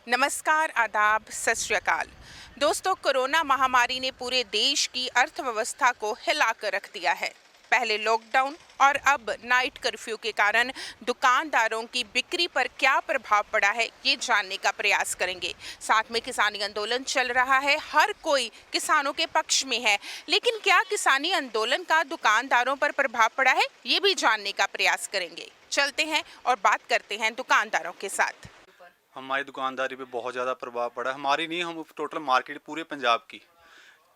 नमस्कार, आदाब, सत श्री अकाल। दोस्तों, कोरोना महामारी ने पूरे देश की अर्थव्यवस्था को हिला कर रख दिया है। पहले लॉकडाउन और अब नाइट कर्फ्यू के कारण दुकानदारों की बिक्री पर क्या प्रभाव पड़ा है, ये जानने का प्रयास करेंगे। साथ में किसानी आंदोलन चल रहा है, हर कोई किसानों के पक्ष में है, लेकिन क्या किसानी आंदोलन का दुकानदारों पर प्रभाव पड़ा है, ये भी जानने का प्रयास करेंगे। चलते हैं और बात करते हैं दुकानदारों के साथ। हमारी दुकानदारी पे बहुत ज़्यादा प्रभाव पड़ा। हमारी नहीं, हम टोटल मार्केट पूरे पंजाब की,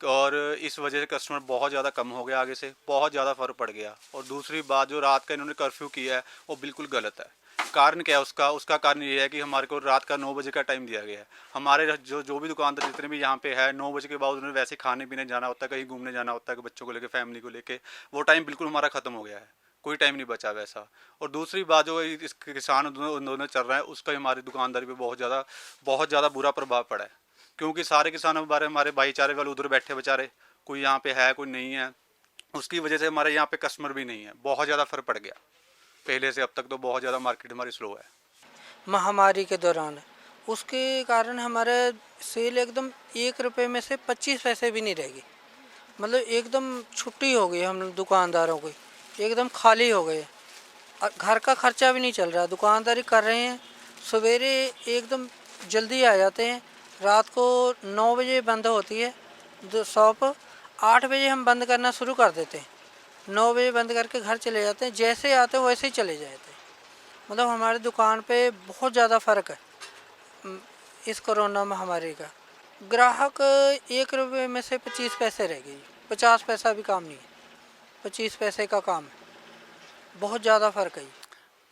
और इस वजह से कस्टमर बहुत ज़्यादा कम हो गया, आगे से बहुत ज़्यादा फ़र्क पड़ गया। और दूसरी बात, जो रात का इन्होंने कर्फ्यू किया है वो बिल्कुल गलत है। कारण क्या है उसका कारण ये है कि हमारे को रात का 9 बजे का टाइम दिया गया है। हमारे जो भी दुकानदार जितने भी यहाँ पे है, 9 बजे के बाद उन्होंने वैसे खाने पीने जाना होता है, कहीं घूमने जाना होता है, बच्चों को लेकर, फैमिली को लेकर, वो टाइम बिल्कुल हमारा ख़त्म हो गया है, कोई टाइम नहीं बचा वैसा। और दूसरी बात, जो इस किसान आंदोलन चल रहा है, उसका हमारी दुकानदारी पे बहुत ज़्यादा बुरा प्रभाव पड़ा है। क्योंकि सारे किसानों के बारे में हमारे भाईचारे वाले उधर बैठे बेचारे, कोई यहाँ पे है कोई नहीं है, उसकी वजह से हमारे यहाँ पे कस्टमर भी नहीं है। बहुत ज़्यादा फर्क पड़ गया पहले से अब तक, तो बहुत ज़्यादा मार्केट हमारी स्लो है। महामारी के दौरान उसके कारण हमारे सेल एकदम 1 रुपये में से 25 पैसे भी नहीं रहेगी। मतलब एकदम छुट्टी हो गई, हम दुकानदारों की एकदम खाली हो गए। घर का खर्चा भी नहीं चल रहा, दुकानदारी कर रहे हैं, सवेरे एकदम जल्दी आ जाते हैं, रात को 9 बजे बंद होती है शॉप, 8 बजे हम बंद करना शुरू कर देते हैं, 9 बजे बंद करके घर चले जाते हैं, जैसे आते हैं वैसे ही चले जाते हैं। मतलब हमारी दुकान पे बहुत ज़्यादा फ़र्क है इस कोरोना महामारी का। ग्राहक 1 रुपये में से 25 पैसे रह गई, 50 पैसा भी काम नहीं है, 25 पैसे का काम है, बहुत ज़्यादा फ़र्क है।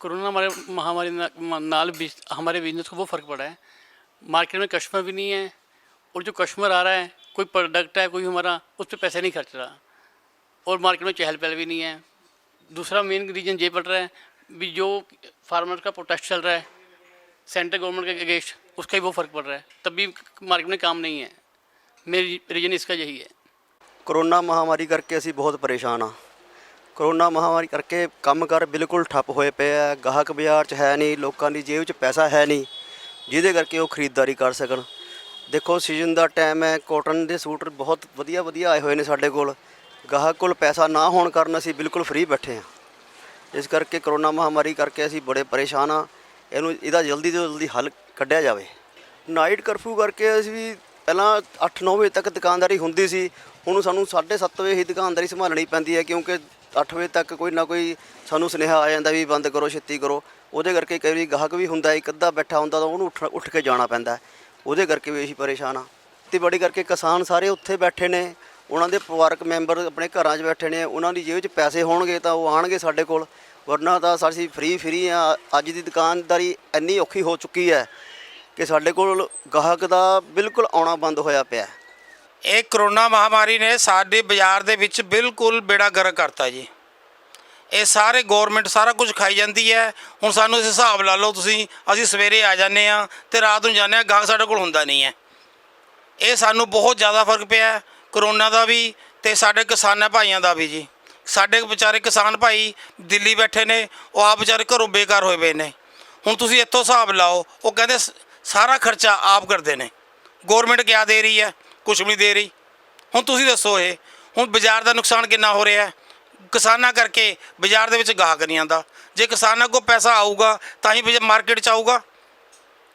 कोरोना हमारे महामारी नाल हमारे बिजनेस को वो फ़र्क पड़ा है। मार्केट में कस्टमर भी नहीं है, और जो कस्टमर आ रहा है, कोई प्रोडक्ट है कोई हमारा, उस पर पैसे नहीं खर्च रहा, और मार्केट में चहल पहल भी नहीं है। दूसरा मेन रीजन ये पड़ रहा है भी, जो फार्मर का प्रोटेस्ट चल रहा है सेंट्रल गवर्नमेंट के अगेंस्ट, उसका ही वो फ़र्क पड़ रहा है, तब भी मार्केट में काम नहीं है। मेरी रीजन इसका यही है। ਕਰੋਨਾ ਮਹਾਮਾਰੀ ਕਰਕੇ ਅਸੀਂ ਬਹੁਤ ਪਰੇਸ਼ਾਨ ਹਾਂ। ਕਰੋਨਾ ਮਹਾਮਾਰੀ ਕਰਕੇ ਕੰਮਕਾਰ ਬਿਲਕੁਲ ਠੱਪ ਹੋਏ ਪਏ ਆ। ਗਾਹਕ ਬਾਜ਼ਾਰ 'ਚ ਹੈ ਨਹੀਂ, ਲੋਕਾਂ ਦੀ ਜੇਬ 'ਚ ਪੈਸਾ ਹੈ ਨਹੀਂ ਜਿਹਦੇ ਕਰਕੇ ਉਹ ਖਰੀਦਦਾਰੀ ਕਰ ਸਕਣ। ਦੇਖੋ ਸੀਜ਼ਨ ਦਾ ਟਾਈਮ ਹੈ, ਕਾਟਨ ਦੇ ਸੂਟ ਬਹੁਤ ਵਧੀਆ ਆਏ ਹੋਏ ਨੇ ਸਾਡੇ ਕੋਲ। ਗਾਹਕ ਕੋਲ ਪੈਸਾ ਨਾ ਹੋਣ ਕਾਰਨ ਅਸੀਂ ਬਿਲਕੁਲ ਫ੍ਰੀ ਬੈਠੇ ਹਾਂ। ਇਸ ਕਰਕੇ ਕਰੋਨਾ ਮਹਾਮਾਰੀ ਕਰਕੇ ਅਸੀਂ ਬੜੇ ਪਰੇਸ਼ਾਨ ਹਾਂ। ਇਹਦਾ ਜਲਦੀ ਤੋਂ ਜਲਦੀ ਹੱਲ ਕੱਢਿਆ ਜਾਵੇ। ਨਾਈਟ ਕਰਫਿਊ ਕਰਕੇ ਅਸੀਂ ਵੀ ਪਹਿਲਾਂ 8-9 ਵਜੇ ਤੱਕ ਦੁਕਾਨਦਾਰੀ ਹੁੰਦੀ ਸੀ, ਹੁਣ ਸਾਨੂੰ 7:30 ਵਜੇ ਹੀ ਦੁਕਾਨਦਾਰੀ ਸੰਭਾਲਣੀ ਪੈਂਦੀ ਹੈ, ਕਿਉਂਕਿ 8 ਵਜੇ ਤੱਕ ਕੋਈ ਨਾ ਕੋਈ ਸਾਨੂੰ ਸੁਨੇਹਾ ਆ ਜਾਂਦਾ ਵੀ ਬੰਦ ਕਰੋ, ਛੇਤੀ ਕਰੋ। ਉਹਦੇ ਕਰਕੇ ਕਈ ਵਾਰੀ ਗਾਹਕ ਵੀ ਹੁੰਦਾ, ਇੱਕ ਅੱਧਾ ਬੈਠਾ ਹੁੰਦਾ ਤਾਂ ਉਹਨੂੰ ਉੱਠ ਕੇ ਜਾਣਾ ਪੈਂਦਾ, ਉਹਦੇ ਕਰਕੇ ਵੀ ਅਸੀਂ ਪਰੇਸ਼ਾਨ ਹਾਂ। ਖੇਤੀਬਾੜੀ ਕਰਕੇ ਕਿਸਾਨ ਸਾਰੇ ਉੱਥੇ ਬੈਠੇ ਨੇ, ਉਹਨਾਂ ਦੇ ਪਰਿਵਾਰਕ ਮੈਂਬਰ ਆਪਣੇ ਘਰਾਂ 'ਚ ਬੈਠੇ ਨੇ, ਉਹਨਾਂ ਦੀ ਜੇਬ 'ਚ ਪੈਸੇ ਹੋਣਗੇ ਤਾਂ ਉਹ ਆਉਣਗੇ ਸਾਡੇ ਕੋਲ, ਵਰਨਾ ਤਾਂ ਅਸੀਂ ਫ੍ਰੀ ਆ। ਅੱਜ ਦੀ ਦੁਕਾਨਦਾਰੀ ਇੰਨੀ ਔਖੀ ਹੋ ਚੁੱਕੀ ਹੈ ਕਿ ਸਾਡੇ ਕੋਲ ਗਾਹਕ ਦਾ ਬਿਲਕੁਲ ਆਉਣਾ ਬੰਦ ਹੋਇਆ ਪਿਆ। ਇਹ ਕਰੋਨਾ ਮਹਾਮਾਰੀ ਨੇ ਸਾਡੇ ਬਾਜ਼ਾਰ ਦੇ ਵਿੱਚ ਬਿਲਕੁਲ ਬੇੜਾ ਗਰਕ ਕਰਤਾ ਜੀ। ਇਹ ਸਾਰੇ ਗੌਰਮੈਂਟ ਸਾਰਾ ਕੁਝ ਖਾਈ ਜਾਂਦੀ ਹੈ। ਹੁਣ ਸਾਨੂੰ ਇਸ ਹਿਸਾਬ ਲਾ ਲਓ ਤੁਸੀਂ, ਅਸੀਂ ਸਵੇਰੇ ਆ ਜਾਂਦੇ ਹਾਂ ਅਤੇ ਰਾਤ ਨੂੰ ਜਾਂਦੇ ਹਾਂ, ਗਾਹਕ ਸਾਡੇ ਕੋਲ ਹੁੰਦਾ ਨਹੀਂ ਹੈ। ਇਹ ਸਾਨੂੰ ਬਹੁਤ ਜ਼ਿਆਦਾ ਫਰਕ ਪਿਆ ਕਰੋਨਾ ਦਾ ਵੀ, ਅਤੇ ਸਾਡੇ ਕਿਸਾਨਾਂ ਭਾਈਆਂ ਦਾ ਵੀ ਜੀ। ਸਾਡੇ ਵਿਚਾਰੇ ਕਿਸਾਨ ਭਾਈ ਦਿੱਲੀ ਬੈਠੇ ਨੇ, ਉਹ ਆਪ ਵਿਚਾਰੇ ਘਰੋਂ ਬੇਕਾਰ ਹੋਏ ਪਏ ਨੇ। ਹੁਣ ਤੁਸੀਂ ਇੱਥੋਂ ਹਿਸਾਬ ਲਾਓ, ਉਹ ਕਹਿੰਦੇ ਸਾਰਾ ਖਰਚਾ ਆਪ ਕਰਦੇ ਨੇ, ਗੌਰਮੈਂਟ ਕਿਆ ਦੇ ਰਹੀ ਹੈ? ਕੁਛ ਵੀ ਨਹੀਂ ਦੇ ਰਹੀ। ਹੁਣ ਤੁਸੀਂ ਦੱਸੋ, ਇਹ ਹੁਣ ਬਾਜ਼ਾਰ ਦਾ ਨੁਕਸਾਨ ਕਿੰਨਾ ਹੋ ਰਿਹਾ? ਕਿਸਾਨਾਂ ਕਰਕੇ ਬਾਜ਼ਾਰ ਦੇ ਵਿੱਚ ਗਾਹਕ ਨਹੀਂ ਆਉਂਦਾ। ਜੇ ਕਿਸਾਨਾਂ ਕੋਲ ਪੈਸਾ ਆਊਗਾ ਤਾਂ ਹੀ ਮਾਰਕੀਟ 'ਚ ਆਊਗਾ।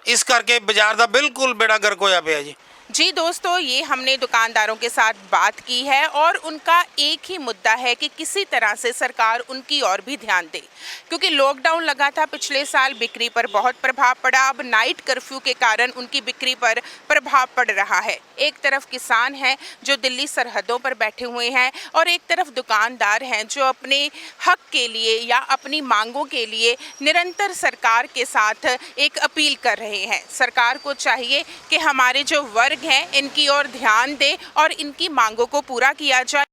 ਇਸ ਕਰਕੇ ਬਾਜ਼ਾਰ ਦਾ ਬਿਲकुल बेड़ा गर्क होया पिया जी। जी दोस्तों, ये हमने दुकानदारों के साथ बात की है और उनका एक ही मुद्दा है कि किसी तरह से सरकार उनकी ओर भी ध्यान दे, क्योंकि लॉकडाउन लगा था पिछले साल, बिक्री पर बहुत प्रभाव पड़ा। अब नाइट कर्फ्यू के कारण उनकी बिक्री पर प्रभाव पड़ रहा है। एक तरफ किसान हैं जो दिल्ली सरहदों पर बैठे हुए हैं, और एक तरफ दुकानदार हैं जो अपने हक के लिए या अपनी मांगों के लिए निरंतर सरकार के साथ एक अपील कर रहे हैं। सरकार को चाहिए कि हमारे जो वर्ग हैं इनकी ओर ध्यान दे और इनकी मांगों को पूरा किया जाए।